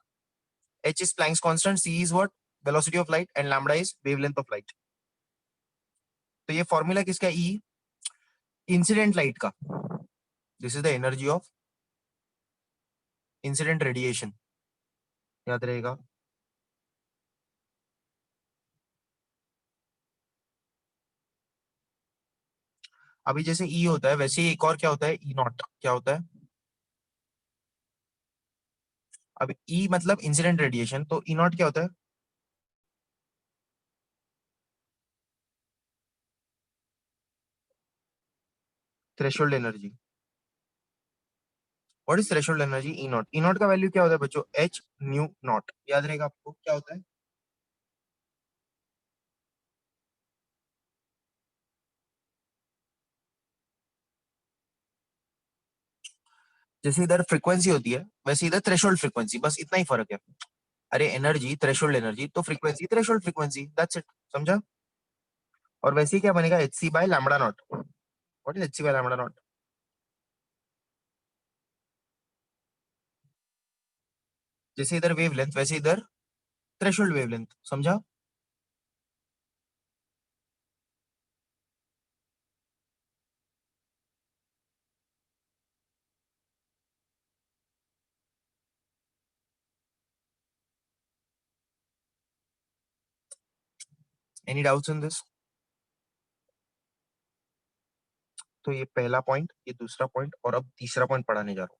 H is Planck's constant, c is what? Velocity of light, and lambda is wavelength of light. तो ये formula किसका? E incident light का। This is the energy of incident radiation, याद रहेगा। अभी जैसे E होता है वैसे ही एक और क्या होता है? E not. क्या होता है? अब E मतलब इंसिडेंट रेडिएशन, तो E नॉट क्या होता है? Threshold energy. What is threshold energy? E not. E not का वैल्यू क्या होता है बच्चों? H new not. याद रहेगा आपको क्या होता है? जैसे इधर फ्रीक्वेंसी होती है वैसे इधर थ्रेशोल्ड फ्रीक्वेंसी, बस इतना ही फर्क है। अरे एनर्जी थ्रेशोल्ड एनर्जी, तो frequency threshold frequency, that's it. समझा? और वैसे ही क्या बनेगा? H c by lambda naught. What is h c by lambda naught? जैसे इधर वेवलेंथ वैसे इधर थ्रेशोल्ड वेवलेंथ, समझा? Any doubts in this? तो ये पहला पॉइंट, ये दूसरा पॉइंट, और अब तीसरा पॉइंट पढ़ाने जा रहा हूँ।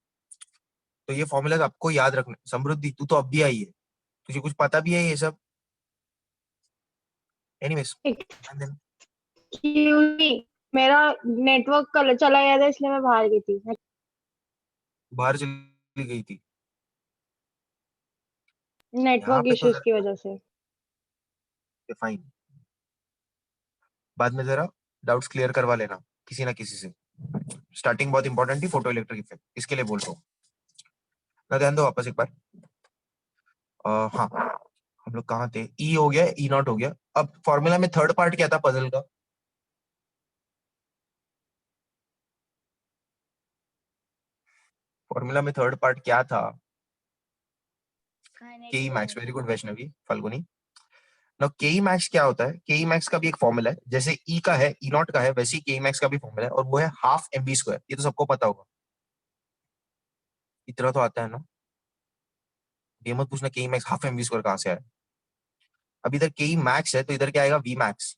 तो ये फॉर्मूला आपको याद रखना। समृद्धि तू तो अब भी आई है, तुझे कुछ पता भी है ये सब? एनीवेज, Excuse me, मेरा नेटवर्क कल चला गया था इसलिए मैं बाहर गई थी। बाहर चली गई थी? यहाँ नेटवर्क पे तो इश्यूज की वजह से। फाइन, बाद में जरा डाउट्स क्लियर करवा लेना किसी ना किसी से। स्टार्टिंग बहुत इंपॉर्टेंट थी, फोटो इलेक्ट्रिक इफेक्ट, इसके लिए बोल रहा हूँ ना। ध्यान दो वापस एक बार। हाँ, हम लोग कहाँ थे? ई हो गया, ई नॉट हो गया। अब फॉर्मूला में थर्ड पार्ट क्या था पजल का? फॉर्मूला में थर्ड पार्ट क्या था? के max. Very good Vaishnavi Falguni. Now के मैक्स क्या होता है? के मैक्स का भी एक फॉर्मूला है, जैसे ई का है, ई नॉट का है, वैसे ही के मैक्स का भी फॉर्मूला है, और वो है हाफ एम बी स्क्वायर। ये तो सबको पता होगा, इतना तो आता है ना। ये मत पूछना के max half m v square कहाँ से आया। अब इधर के मैक्स है तो इधर क्या आएगा? V max.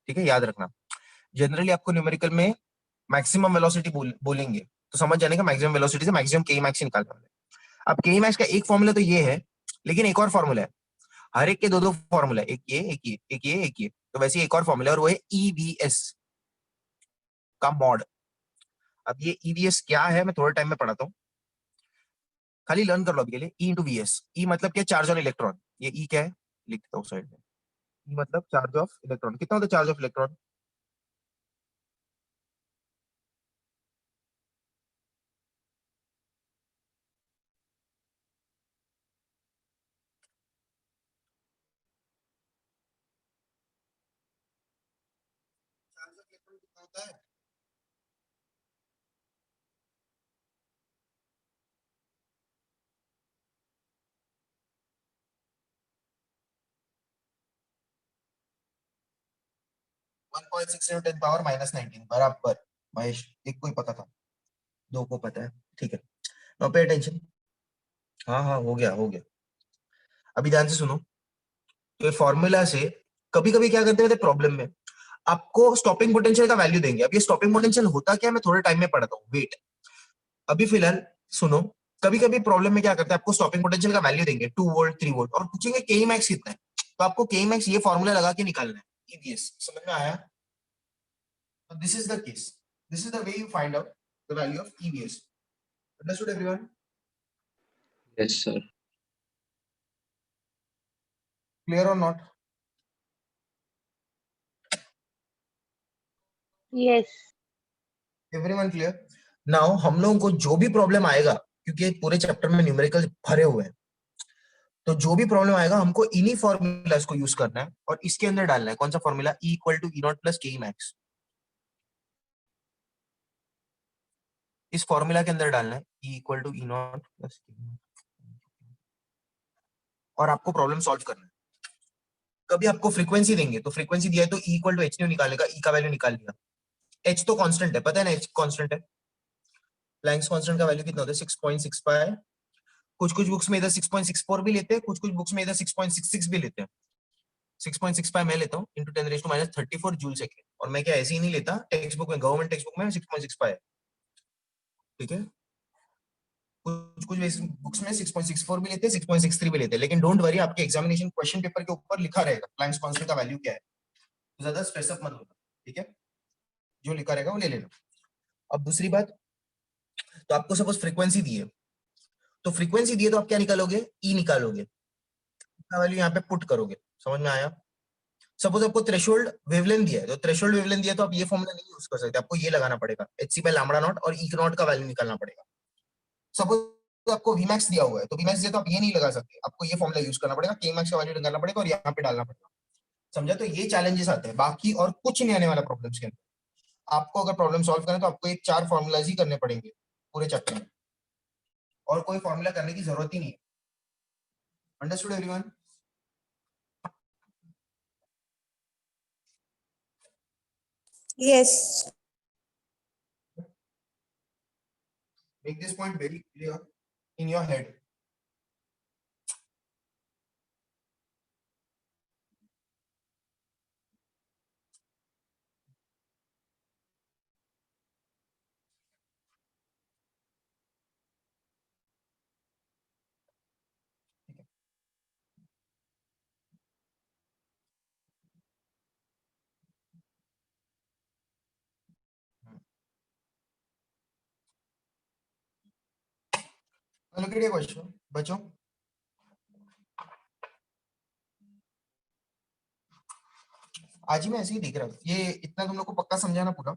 ठीक है, याद रखना। जनरली आपको न्यूमेरिकल में मैक्सिमम वेलोसिटी बोलेंगे तो समझ जाने का मैक्सिमम वेलोसिटी से मैक्सिमम के मैक्स निकालने वाले। अब के मैक्स का एक फॉर्मूला तो ये है, लेकिन एक और फॉर्मूला है। हर एक के दो दो फॉर्मूला, एक ये एक ये एक ये एक ये, तो वैसे एक और फॉर्मूला है और वो है ईवीएस का मॉड। अब ये ईवीएस क्या है मैं थोड़े टाइम में पढ़ाता हूँ, खाली लर्न कर लो अभी के लिए। E into V S. E मतलब क्या? Charge on electron. ये ई क्या है लिख देता हूँ साइड में। ई मतलब चार्ज ऑफ इलेक्ट्रॉन। कितना होता है charge of electron? Charge of electron कितना होता है? One point six into ten power minus 19 बराबर। महेश, एक को ही पता था, दो को पता है। ठीक है, नाउ पे अटेंशन। हाँ हाँ, हो गया हो गया। अभी ध्यान से सुनो। तो ये फॉर्मूला से कभी कभी क्या करते हैं प्रॉब्लम में, आपको स्टॉपिंग पोटेंशियल का वैल्यू देंगे। अब ये स्टॉपिंग पोटेंशियल होता क्या है मैं थोड़े टाइम में पढ़ाता हूँ, वेट। अभी फिलहाल सुनो। कभी कभी प्रॉब्लम में क्या करते हैं, आपको स्टॉपिंग पोटेंशियल का वैल्यू देंगे 2 वोल्ट 3 वोल्ट और पूछेंगे के मैक्स कितना है। तो आपको के मैक्स ये फॉर्मूला लगा के निकालना है, ईवीएस। समझ में आया? तो this is the case, this is the way you find out the value of EVS. Understood everyone? Yes, sir. Clear और not? Yes. Everyone clear? Now हम लोगों को जो भी प्रॉब्लम आएगा, क्योंकि पूरे चैप्टर में न्यूमेरिकल भरे हुए हैं, तो जो भी प्रॉब्लम आएगा हमको इन्हीं फॉर्मूलाज को यूज करना है और इसके अंदर डालना है। कौन सा formula? E equal to E naught plus K max. इस फॉर्मूला के अंदर डालना है E equal to E naught plus K, और आपको प्रॉब्लम सॉल्व करना है। कभी आपको फ्रीक्वेंसी देंगे तो फ्रीक्वेंसी दिया है तो E equal to h nu निकालेगा, ई का वैल्यू निकाल लिया। एच तो कांस्टेंट है, पता है ना एच कांस्टेंट है। प्लैंक्स कांस्टेंट का वैल्यू कितना होता है? 6.65। कुछ कुछ बुक्स में इधर 6.64 भी लेते हैं, कुछ कुछ बुक्स में इधर 6.66 भी लेते हैं। 6.65 मैं लेता हूँ इंटू 10⁻⁻34 जूल सेकेंड। और मैं क्या ऐसे ही नहीं लेता, टेक्स्ट बुक में, गवर्नमेंट टेक्स्ट बुक में 6.65। ठीक है, कुछ कुछ बुक्स में 6.64 भी लेते हैं, 6.63 भी लेते हैं, लेकिन डोंट वरी, आपके एग्जामिनेशन क्वेश्चन पेपर के ऊपर लिखा रहेगा प्लैंक्स कांस्टेंट का वैल्यू क्या है, तो ज्यादा स्ट्रेस अप मत होना। ठीक है, जो लिखा रहेगा वो ले लेना। अब दूसरी बात, तो आपको सपोज फ्रीक्वेंसी दी है, तो फ्रीक्वेंसी दी है तो आप क्या निकालोगे? ई निकालोगे, का वैल्यू यहाँ पे पुट करोगे। समझ में आया? सपोज आपको थ्रेशोल्ड वेवलेंथ दिया है, तो थ्रेशोल्ड वेवलेंथ दिया तो आप ये फॉर्मूला नहीं यूज कर सकते, आपको ये लगाना पड़ेगा, h c by lambda naught, और ई नॉट का वैल्यू निकालना पड़ेगा। सपोज आपको वीमैक्स दिया हुआ है, तो वीमैक्स दिया तो आप ये नहीं लगा सकते, आपको ये फॉर्मूला यूज करना पड़ेगा, के मैक्स का वैल्यू निकालना पड़ेगा और यहाँ पे डालना पड़ेगा। समझा? तो ये चैलेंजेस आते हैं, बाकी और कुछ नहीं आने वाला प्रॉब्लम्स के अंदर। आपको अगर प्रॉब्लम सॉल्व करना है तो आपको एक 4 फॉर्मूलाज ही करने पड़ेंगे पूरे चैप्टर में, और कोई फॉर्मूला करने की जरूरत ही नहीं है। Understood everyone? Yes. Make this point very clear in your head. Look at your question, बच्चों। आज ही मैं ऐसे ही देख रहा था, ये इतना तुम लोग को पक्का समझाना पूरा।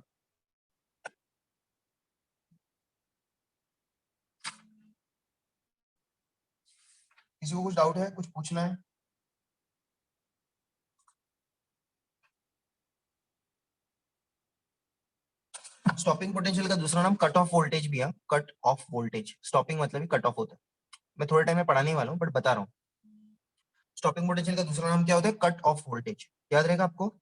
किसी को कुछ डाउट है, कुछ पूछना है? स्टॉपिंग पोटेंशियल का दूसरा नाम कट ऑफ वोल्टेज भी है। कट ऑफ वोल्टेज, स्टॉपिंग मतलब ही कट ऑफ होता है। मैं थोड़े टाइम में पढ़ाने वाला हूँ बट बता रहा हूँ। स्टॉपिंग पोटेंशियल का दूसरा नाम क्या होता है? Cut off voltage. याद रहेगा आपको?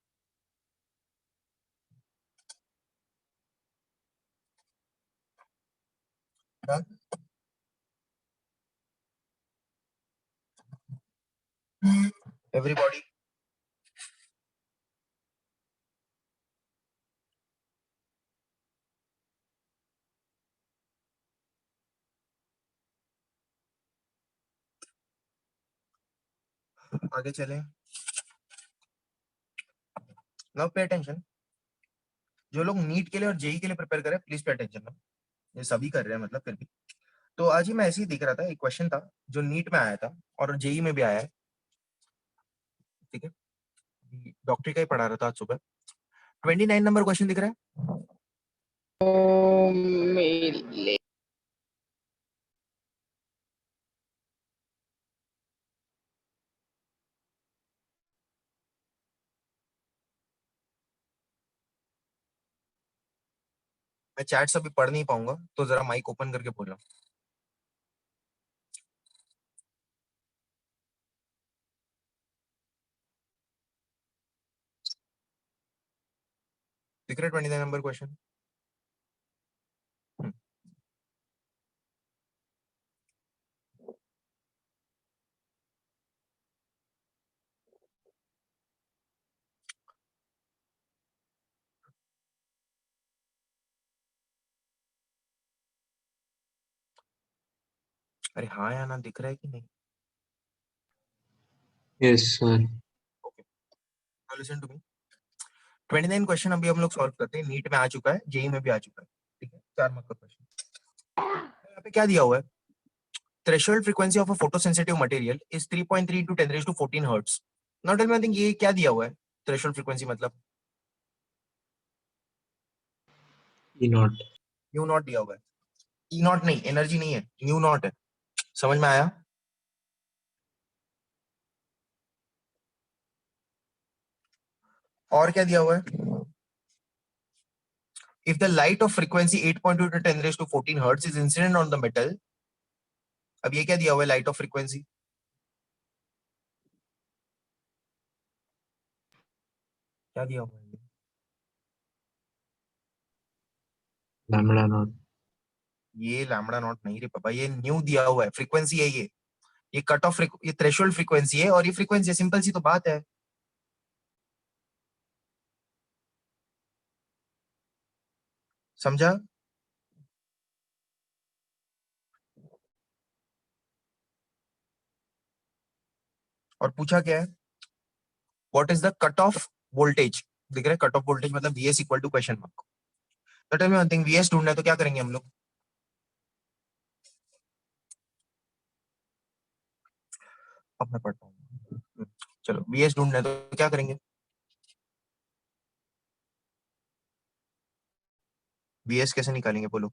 एवरीबॉडी आगे चले। Now pay attention. जो लोग नीट के लिए और जेई के लिए प्रिपेयर कर रहे हैं प्लीज पे अटेंशन ना। ये सभी कर रहे हैं मतलब, फिर भी तो आज ही मैं ऐसे ही देख रहा था, एक क्वेश्चन था जो नीट में आया था और जेई में भी आया है। ठीक है, डॉक्टरी का ही पढ़ा रहा था आज सुबह। 29 नंबर क्वेश्चन दिख रहा है? मेले मैं चैट से अभी पढ़ नहीं पाऊंगा तो जरा माइक ओपन करके बोलना। दिख रहा है 29 नंबर क्वेश्चन? अरे हाँ या ना, दिख रहा है कि नहीं? Yes, sir. Okay, now listen to me. 29 question अभी हम लोग सॉल्व करते हैं। नीट में आ चुका है, जेई में भी आ चुका है। ठीक है, 4 मार्क का क्वेश्चन। यहाँ पे क्या दिया हुआ है? Threshold frequency of a photosensitive material is 3.3 into 10 raised to 14 hertz. Now tell me, I think ये क्या दिया हुआ है? थ्रेशोल्ड फ्रीक्वेंसी मतलब E naught. न्यू नॉट दिया हुआ है। ई नॉट नहीं, एनर्जी नहीं है, न्यू नॉट है। समझ में आया? और क्या दिया हुआ है? If the light of frequency 8.2 to 10 raised to 14 hertz is incident on the metal, अब ये क्या दिया हुआ है? लाइट ऑफ फ्रीक्वेंसी क्या दिया हुआ है? Lambda naught. ये लैम्बडा नॉट नहीं रे पापा, ये न्यू दिया हुआ है, फ्रीक्वेंसी है ये कट ऑफ, ये थ्रेशोल्ड फ्रीक्वेंसी है और ये फ्रीक्वेंसी है, सिंपल सी तो बात है। समझा? और पूछा क्या है? What is the cut off voltage? दिख रहा है कट ऑफ वोल्टेज मतलब Vs equal to question mark. तो tell me one thing, Vs ढूंढना है तो क्या करेंगे हम लोग? अब मैं पढ़ता हूँ। चलो, Vs ढूंढना है तो क्या करेंगे? Vs कैसे निकालेंगे बोलो?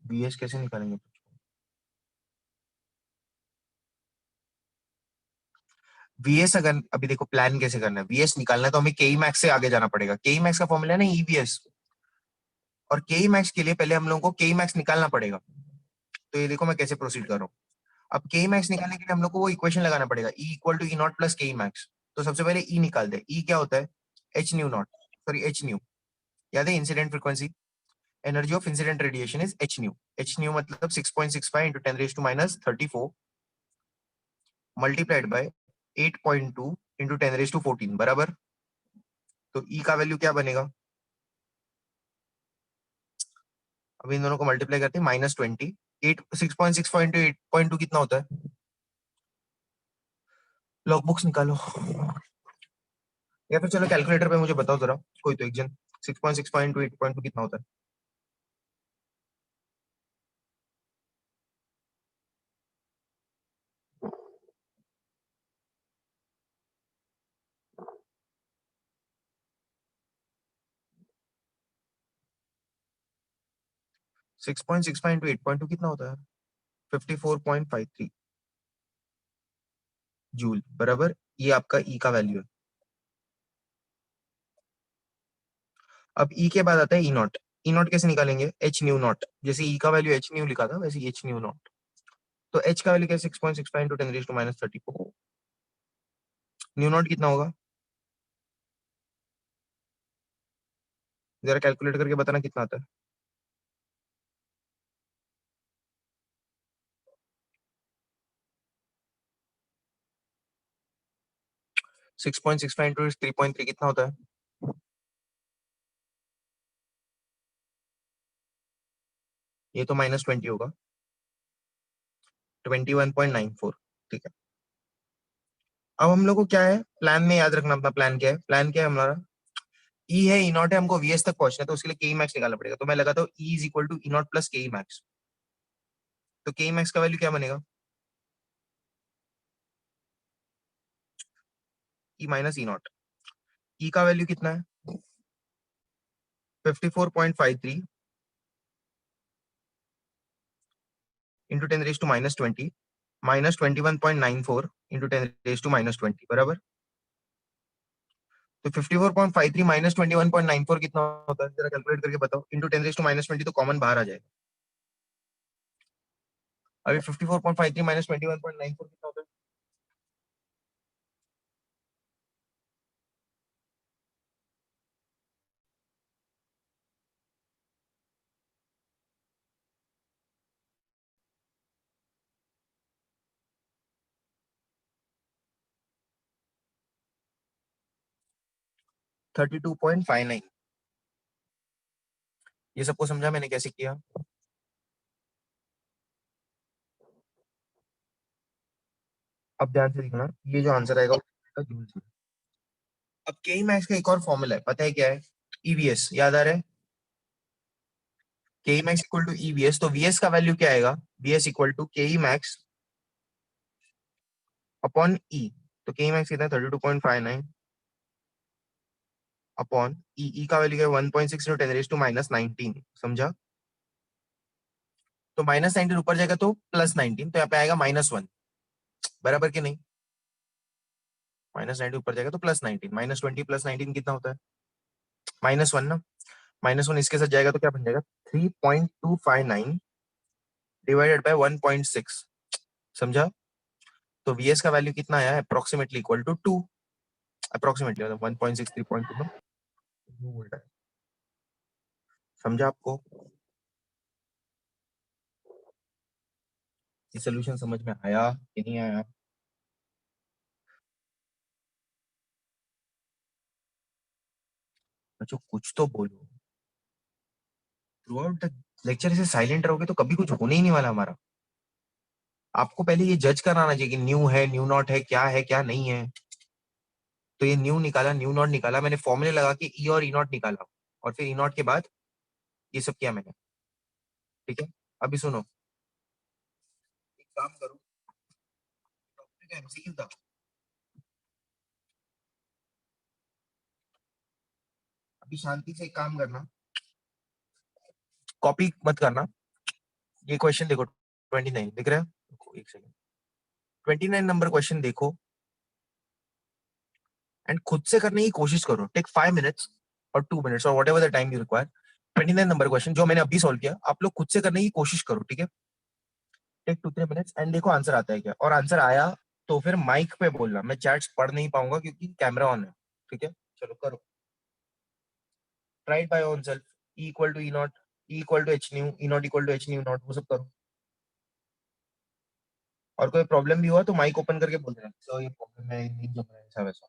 Vs कैसे निकालेंगे? Vs अगर अभी देखो प्लान कैसे करना है, Vs निकालना है तो हमें के मैक्स से आगे जाना पड़ेगा। के मैक्स का फॉर्मूला है ना ईवीएस, और के मैक्स के लिए पहले हम लोगों को के मैक्स निकालना पड़ेगा। तो ये देखो मैं कैसे प्रोसीड कर रहा हूँ। अब के मैक्स निकालने के लिए हम लोग को वो इक्वेशन लगाना पड़ेगा, E equal to E naught plus K max. तो सबसे पहले ई निकाल दे। ई क्या होता है? H nu naught, sorry h nu. याद है incident frequency, energy of incident radiation is h nu. H nu मतलब 6.65 into 10 raise to minus 34 multiplied by 8.2 into 10 raise to 14 बराबर। तो ई का वैल्यू क्या बनेगा? अभी इन दोनों को मल्टीप्लाई करते हैं, -20। 6.65 इंटू 8.2 कितना होता है? लॉग बुक्स निकालो, या फिर चलो कैलकुलेटर पे मुझे बताओ जरा, कोई तो एक जन। 6.65 इंटू 8.2 कितना होता है? 6.65 इंटू 8.2 कितना होता है? 54.53 जूल बराबर। ये आपका ई का वैल्यू है। अब ई के बाद आता है ई नॉट। ई नॉट कैसे निकालेंगे? H nu not. जैसे ई का वैल्यू एच न्यू लिखा था वैसे एच न्यू नॉट। तो एच का वैल्यू क्या? 6.65 इंटू 10⁻34। न्यू नॉट कितना होगा? जरा कैलकुलेट करके बताना कितना आता है। Six point six five into 3.3 कितना होता है? ये तो -20 होगा। 21.94। ठीक है। अब हम लोग को क्या है प्लान में याद रखना? अपना प्लान क्या है? प्लान क्या है हमारा? ई है, ई नॉट है, हमको वीएस तक पहुंचना है, तो उसके लिए के मैक्स निकालना पड़ेगा। तो मैं लगाता हूँ E is equal to E naught plus K max. तो के मैक्स का वैल्यू क्या बनेगा? ई माइनस ई नॉट। ई का वैल्यू कितना है? 54.53 इंटू 10⁻20 -21.94 इंटू 10⁻20 बराबर। तो 54.53 -21.94 कितना होता है? जरा कैलकुलेट करके बताओ। इंटू 10⁻20 तो कॉमन बाहर आ जाएगा। अभी 54.53 -21.94 कितना होता है? 32.59। ये सबको समझा मैंने कैसे किया? अब ध्यान से देखना, ये जो आंसर आएगा वो आएगा जूल्स में। अब के मैक्स का एक और फॉर्मूला है, पता है क्या है? ईवीएस याद आ रहा है? के मैक्स इक्वल टू ईवीएस। तो वीएस का वैल्यू क्या आएगा? वीएस इक्वल टू के मैक्स अपॉन ई। तो के मैक्स कितना है? 32.59 अपॉन ई। ई का वैल्यू क्या है? 1.6 इंटू 10⁻19। समझा? तो -19 ऊपर जाएगा तो +19, तो यहाँ पे आएगा -1। बराबर कि नहीं? -19 ऊपर जाएगा तो +19। -20 +19 कितना होता है? -1 ना। -1 इसके साथ जाएगा तो क्या बन जाएगा? 3.259 डिवाइडेड बाय 1.6। समझा? तो वीएस का वैल्यू कितना आया? Approximately equal to 2। अप्रोक्सीमेटली मतलब 1.6 3.2 ना, वो उल्टा है। समझा आपको? ये सोल्यूशन समझ में आया कि नहीं आया? बच्चों कुछ तो बोलो। थ्रू आउट द लेक्चर से साइलेंट रहोगे तो कभी कुछ होने ही नहीं वाला हमारा। आपको पहले ये जज कराना चाहिए कि न्यू है, न्यू नॉट है क्या नहीं है। तो ये न्यू निकाला, न्यू नॉट निकाला, मैंने फॉर्मूले लगा के ई और ई नॉट निकाला, और फिर ई नॉट के बाद ये सब किया मैंने। ठीक है, अभी सुनो, एक काम करो, टॉपिक का एमसीक्यू था। अभी शांति से एक काम करना, कॉपी मत करना। ये क्वेश्चन देखो, 29 दिख रहा है? रुको एक सेकंड, 29 नंबर क्वेश्चन देखो एंड खुद से करने की कोशिश करो। टेक 5 मिनट्स और 2 मिनट्स और what ever the time you require. 29 number question जो मैंने अभी सॉल्व किया, आप लोग खुद से करने की कोशिश करो। ठीक है, टेक 2-3 मिनट्स एंड देखो आंसर आता है क्या। और आंसर आया तो फिर माइक पे बोलना, मैं चैट्स पढ़ नहीं पाऊंगा क्योंकि कैमरा ऑन है। ठीक है, चलो करो, try by own self. E equal to E naught, E equal to h nu, E naught equal to h nu naught, वो सब करो। और कोई प्रॉब्लम भी हुआ तो माइक ओपन करके बोल देना, सर ये प्रॉब्लम है, नहीं जम रहा है, ऐसा वैसा।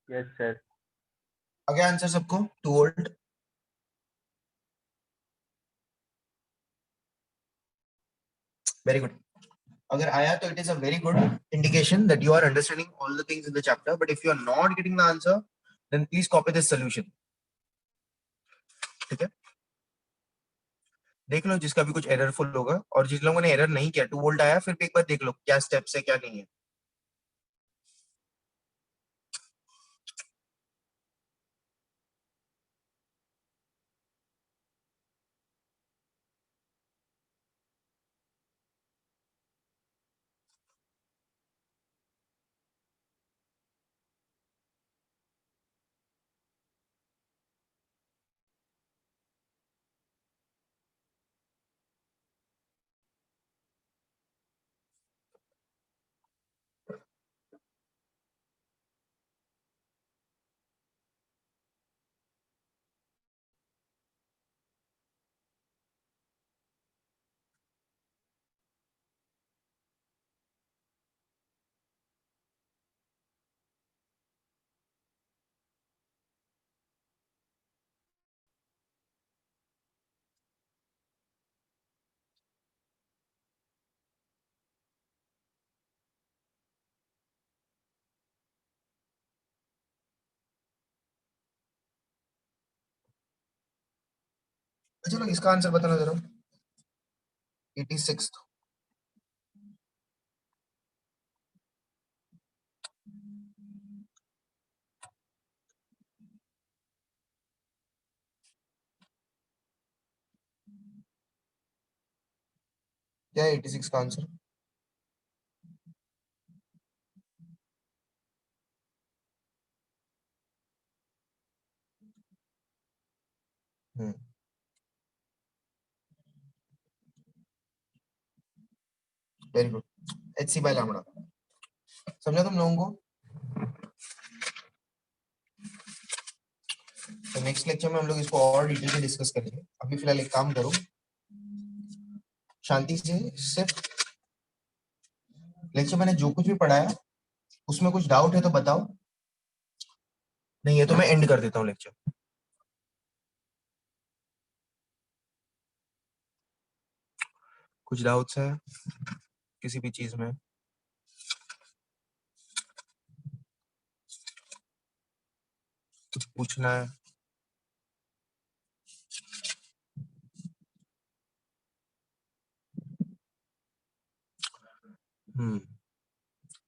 Yes sir. आगे आंसर सबको 2 वोल्ट। Very good. अगर आया तो it is a very good indication that you are understanding all the things in the chapter, but if you are not getting the answer then please copy this solution. ठीक है, देख लो जिसका भी कुछ एररफुल होगा, और जिन लोगों ने एरर नहीं किया 2 वोल्ट आया, फिर भी एक बार देख लो क्या स्टेप्स है क्या नहीं है। चलो इसका आंसर बताना जरा। 86। क्या है 86 का answer? Very good, HC by lambda. समझा तुम लोगों को? तो नेक्स्ट लेक्चर में हम लोग इसको और डिटेल में डिस्कस करेंगे। अभी फिलहाल एक काम करो, शांति से सिर्फ लेक्चर मैंने जो कुछ भी पढ़ाया उसमें कुछ डाउट है तो बताओ, नहीं है तो मैं एंड कर देता हूँ लेक्चर। कुछ डाउट्स है किसी भी चीज में? कुछ पूछना है?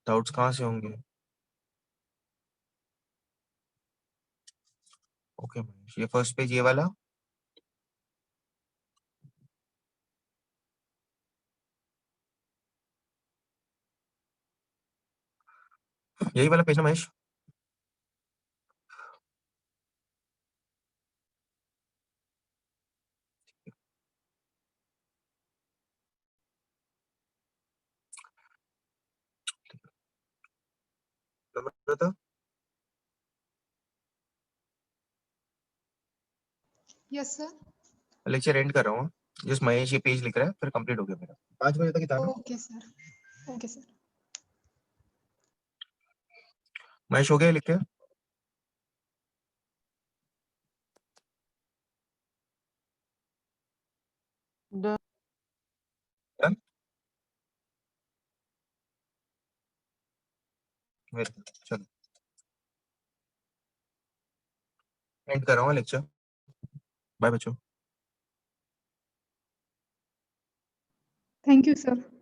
डाउट्स कहाँ से होंगे? ओके, ये फर्स्ट पेज ये वाला, यही वाला पेज ना महेश? नंबर था? Yes sir. लेक्चर एंड कर रहा हूँ। जिस महेश ये पेज लिख रहा है फिर कंप्लीट हो गया मेरा। 5 बजे तक ही था ना? Okay sir, okay sir. Mahesh हो गया लिख के? Done? Very good. चलो एंड कर रहा हूँ लेक्चर। बाय बच्चों। Thank you sir.